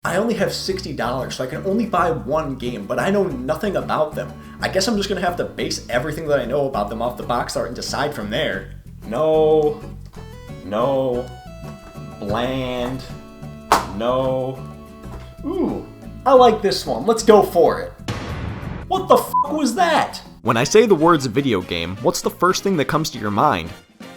I only have $60, so I can only buy one game, but I know nothing about them. I guess I'm just gonna have to base everything that I know about them off the box art and decide from there. No. Bland. No. Ooh, I like this one. Let's go for it. What the f*** was that? When I say the words video game, what's the first thing that comes to your mind?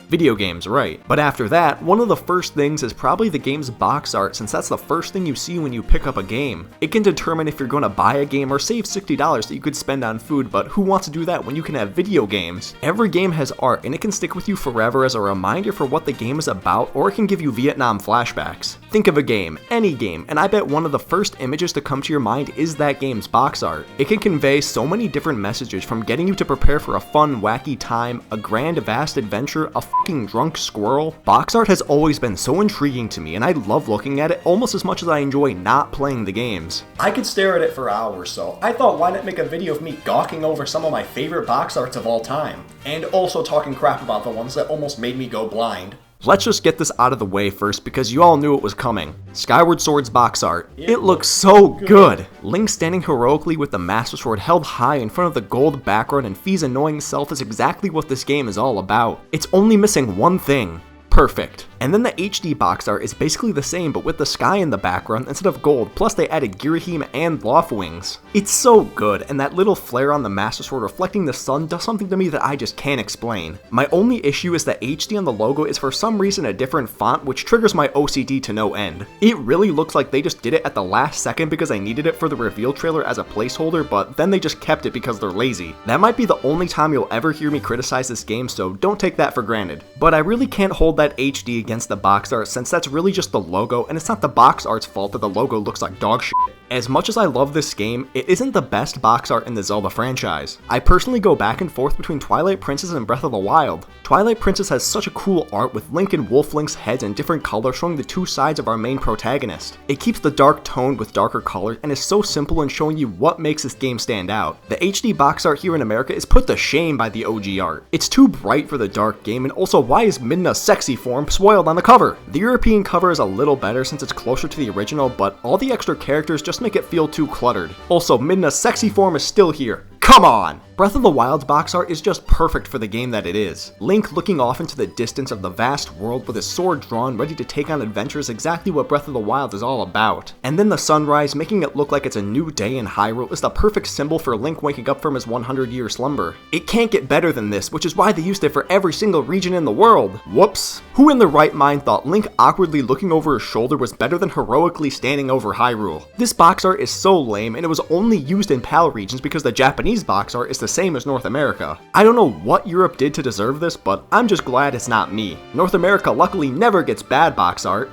Video games, right. But after that, one of the first things is probably the game's box art, since that's the first thing you see when you pick up a game. It can determine if you're going to buy a game or save $60 that you could spend on food, but who wants to do that when you can have video games? Every game has art, and it can stick with you forever as a reminder for what the game is about, or it can give you Vietnam flashbacks. Think of a game, any game, and I bet one of the first images to come to your mind is that game's box art. It can convey so many different messages, from getting you to prepare for a fun, wacky time, a grand, vast adventure, a f***ing drunk squirrel. Box art has always been so intriguing to me, and I love looking at it almost as much as I enjoy not playing the games. I could stare at it for hours, so I thought, why not make a video of me gawking over some of my favorite box arts of all time, and also talking crap about the ones that almost made me go blind. Let's just get this out of the way first, because you all knew it was coming. Skyward Sword's box art. It looks so good! Link standing heroically with the Master Sword held high in front of the gold background and Fi's annoying self is exactly what this game is all about. It's only missing one thing. Perfect. And then the HD box art is basically the same, but with the sky in the background instead of gold, plus they added Girahim and Loftwings. It's so good, and that little flare on the Master Sword reflecting the sun does something to me that I just can't explain. My only issue is that HD on the logo is for some reason a different font, which triggers my OCD to no end. It really looks like they just did it at the last second because I needed it for the reveal trailer as a placeholder, but then they just kept it because they're lazy. That might be the only time you'll ever hear me criticize this game, so don't take that for granted. But I really can't hold that HD against the box art, since that's really just the logo, and it's not the box art's fault that the logo looks like dog shit. As much as I love this game, it isn't the best box art in the Zelda franchise. I personally go back and forth between Twilight Princess and Breath of the Wild. Twilight Princess has such a cool art with Link and Wolf Link's heads in different colors showing the two sides of our main protagonist. It keeps the dark toned with darker colors and is so simple in showing you what makes this game stand out. The HD box art here in America is put to shame by the OG art. It's too bright for the dark game, and also why is Midna's sexy form spoiled on the cover? The European cover is a little better since it's closer to the original, but all the extra characters just make it feel too cluttered. Also, Midna's sexy form is still here. Come on! Breath of the Wild's box art is just perfect for the game that it is. Link looking off into the distance of the vast world with his sword drawn, ready to take on adventure is exactly what Breath of the Wild is all about. And then the sunrise, making it look like it's a new day in Hyrule, is the perfect symbol for Link waking up from his 100-year slumber. It can't get better than this, which is why they used it for every single region in the world. Whoops. Who in their right mind thought Link awkwardly looking over his shoulder was better than heroically standing over Hyrule? This box art is so lame, and it was only used in PAL regions because the Japanese box art is the same as North America. I don't know what Europe did to deserve this, but I'm just glad it's not me. North America luckily never gets bad box art.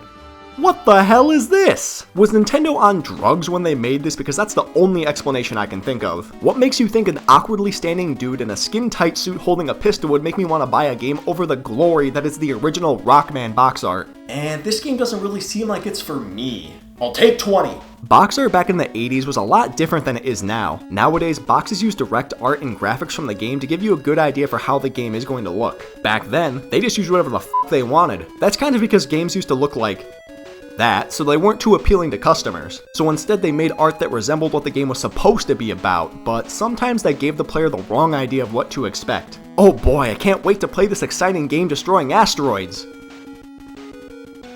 What the hell is this? Was Nintendo on drugs when they made this? Because that's the only explanation I can think of. What makes you think an awkwardly standing dude in a skin-tight suit holding a pistol would make me want to buy a game over the glory that is the original Rockman box art? And this game doesn't really seem like it's for me. I'll take 20. Box art back in the 80s was a lot different than it is now. Nowadays, boxes use direct art and graphics from the game to give you a good idea for how the game is going to look. Back then, they just used whatever the f they wanted. That's kind of because games used to look like that, so they weren't too appealing to customers. So instead they made art that resembled what the game was supposed to be about, but sometimes that gave the player the wrong idea of what to expect. Oh boy, I can't wait to play this exciting game destroying asteroids!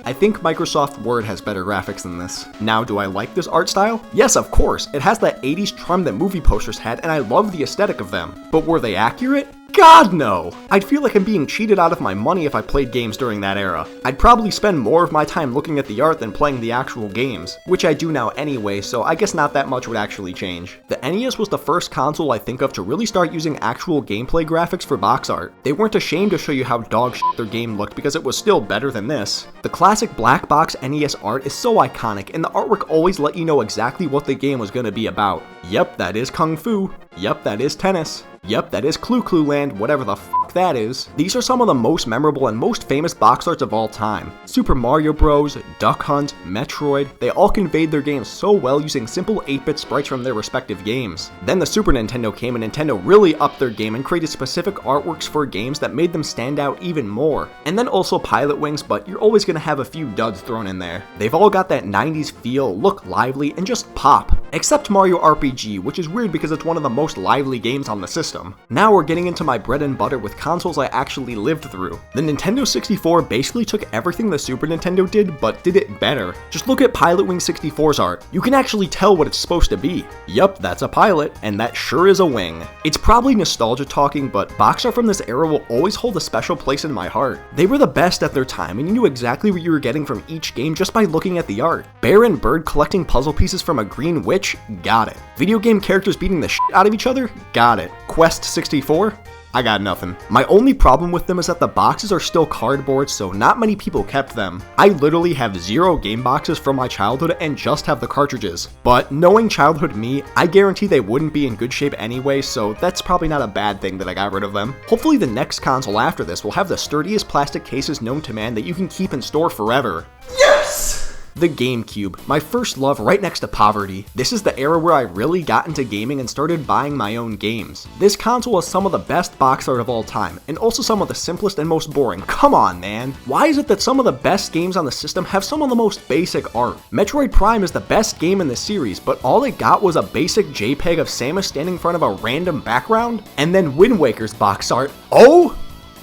I think Microsoft Word has better graphics than this. Now, do I like this art style? Yes, of course. It has that 80s charm that movie posters had, and I love the aesthetic of them. But were they accurate? God no! I'd feel like I'm being cheated out of my money if I played games during that era. I'd probably spend more of my time looking at the art than playing the actual games, which I do now anyway, so I guess not that much would actually change. The NES was the first console I think of to really start using actual gameplay graphics for box art. They weren't ashamed to show you how dog shit their game looked because it was still better than this. The classic black box NES art is so iconic, and the artwork always let you know exactly what the game was going to be about. Yep, that is Kung Fu. Yep, that is tennis. Yep, that is Clue Clue Land, whatever the f that is. These are some of the most memorable and most famous box arts of all time. Super Mario Bros., Duck Hunt, Metroid, they all conveyed their games so well using simple 8-bit sprites from their respective games. Then the Super Nintendo came and Nintendo really upped their game and created specific artworks for games that made them stand out even more. And then also Pilot Wings, but you're always gonna have a few duds thrown in there. They've all got that 90s feel, look lively, and just pop. Except Mario RPG, which is weird because it's one of the most lively games on the system. Now we're getting into my bread and butter with consoles I actually lived through. The Nintendo 64 basically took everything the Super Nintendo did, but did it better. Just look at Pilot Wing 64's art. You can actually tell what it's supposed to be. Yup, that's a pilot, and that sure is a wing. It's probably nostalgia talking, but box art from this era will always hold a special place in my heart. They were the best at their time, and you knew exactly what you were getting from each game just by looking at the art. Bear and Bird collecting puzzle pieces from a green witch? Got it. Video game characters beating the shit out of each other? Got it. Quest 64? I got nothing. My only problem with them is that the boxes are still cardboard, so not many people kept them. I literally have 0 game boxes from my childhood and just have the cartridges. But knowing childhood me, I guarantee they wouldn't be in good shape anyway, so that's probably not a bad thing that I got rid of them. Hopefully the next console after this will have the sturdiest plastic cases known to man that you can keep and store forever. Yes! The GameCube, my first love right next to poverty. This is the era where I really got into gaming and started buying my own games. This console has some of the best box art of all time, and also some of the simplest and most boring. Come on, man. Why is it that some of the best games on the system have some of the most basic art? Metroid Prime is the best game in the series, but all it got was a basic JPEG of Samus standing in front of a random background? And then Wind Waker's box art. Oh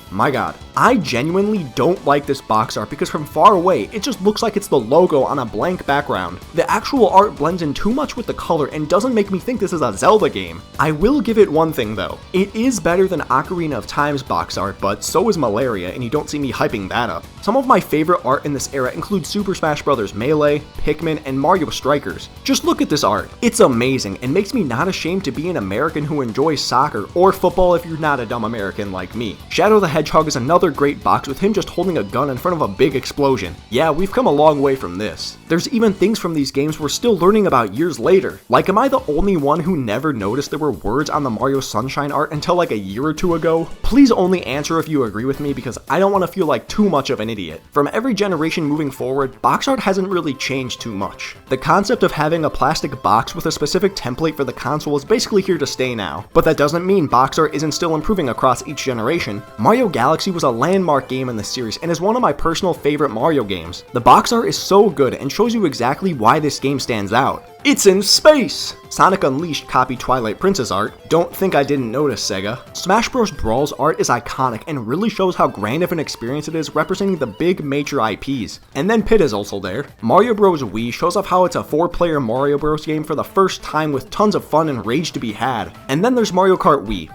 my god. I genuinely don't like this box art because from far away, it just looks like it's the logo on a blank background. The actual art blends in too much with the color and doesn't make me think this is a Zelda game. I will give it one thing though. It is better than Ocarina of Time's box art, but so is Malaria, and you don't see me hyping that up. Some of my favorite art in this era include Super Smash Bros. Melee, Pikmin, and Mario Strikers. Just look at this art. It's amazing and makes me not ashamed to be an American who enjoys soccer or football if you're not a dumb American like me. Shadow the Hedgehog is another great box with him just holding a gun in front of a big explosion. Yeah, we've come a long way from this. There's even things from these games we're still learning about years later. Like, am I the only one who never noticed there were words on the Mario Sunshine art until like a year or two ago? Please only answer if you agree with me because I don't want to feel like too much of an idiot. From every generation moving forward, box art hasn't really changed too much. The concept of having a plastic box with a specific template for the console is basically here to stay now. But that doesn't mean box art isn't still improving across each generation. Mario Galaxy was a landmark game in the series and is one of my personal favorite Mario games. The box art is so good and shows you exactly why this game stands out. It's in space! Sonic Unleashed copied Twilight Princess art. Don't think I didn't notice, Sega. Smash Bros. Brawl's art is iconic and really shows how grand of an experience it is representing the big major IPs. And then Pit is also there. Mario Bros. Wii shows off how it's a 4-player Mario Bros. Game for the first time with tons of fun and rage to be had. And then there's Mario Kart Wii.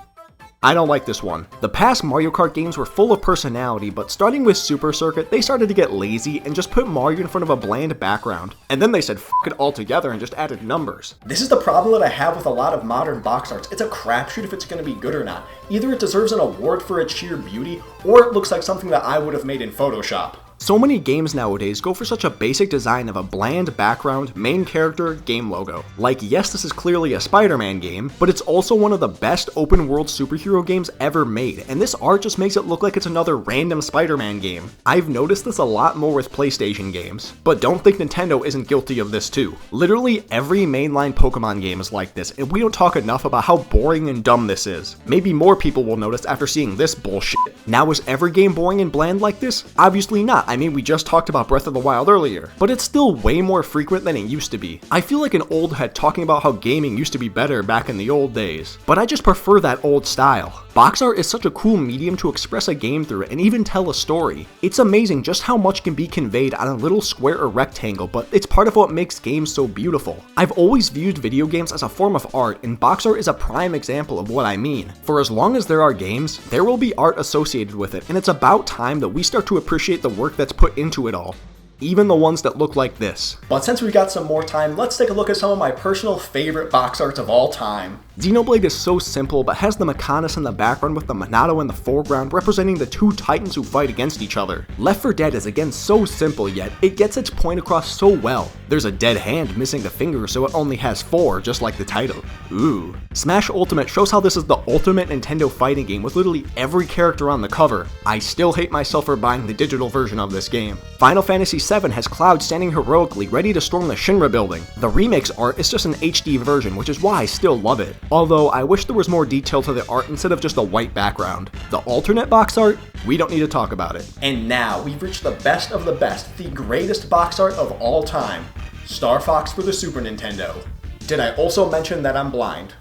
I don't like this one. The past Mario Kart games were full of personality, but starting with Super Circuit, they started to get lazy and just put Mario in front of a bland background. And then they said f it all together and just added numbers. This is the problem that I have with a lot of modern box arts. It's a crapshoot if it's going to be good or not. Either it deserves an award for its sheer beauty, or it looks like something that I would have made in Photoshop. So many games nowadays go for such a basic design of a bland background, main character, game logo. Like, yes, this is clearly a Spider-Man game, but it's also one of the best open-world superhero games ever made, and this art just makes it look like it's another random Spider-Man game. I've noticed this a lot more with PlayStation games, but don't think Nintendo isn't guilty of this too. Literally every mainline Pokemon game is like this, and we don't talk enough about how boring and dumb this is. Maybe more people will notice after seeing this bullshit. Now, is every game boring and bland like this? Obviously not. I mean, we just talked about Breath of the Wild earlier, but it's still way more frequent than it used to be. I feel like an old head talking about how gaming used to be better back in the old days, but I just prefer that old style. Box art is such a cool medium to express a game through and even tell a story. It's amazing just how much can be conveyed on a little square or rectangle, but it's part of what makes games so beautiful. I've always viewed video games as a form of art, and box art is a prime example of what I mean. For as long as there are games, there will be art associated with it, and it's about time that we start to appreciate the work that's put into it all. Even the ones that look like this. But since we've got some more time, let's take a look at some of my personal favorite box arts of all time. Xenoblade is so simple, but has the Mechonis in the background with the Monado in the foreground representing the two titans who fight against each other. Left 4 Dead is again so simple, yet it gets its point across so well. There's a dead hand missing the finger, so it only has 4, just like the title. Ooh. Smash Ultimate shows how this is the ultimate Nintendo fighting game with literally every character on the cover. I still hate myself for buying the digital version of this game. Final Fantasy VII has Cloud standing heroically ready to storm the Shinra building. The remake's art is just an HD version, which is why I still love it. Although I wish there was more detail to the art instead of just a white background. The alternate box art? We don't need to talk about it. And now we've reached the best of the best, the greatest box art of all time. Star Fox for the Super Nintendo. Did I also mention that I'm blind?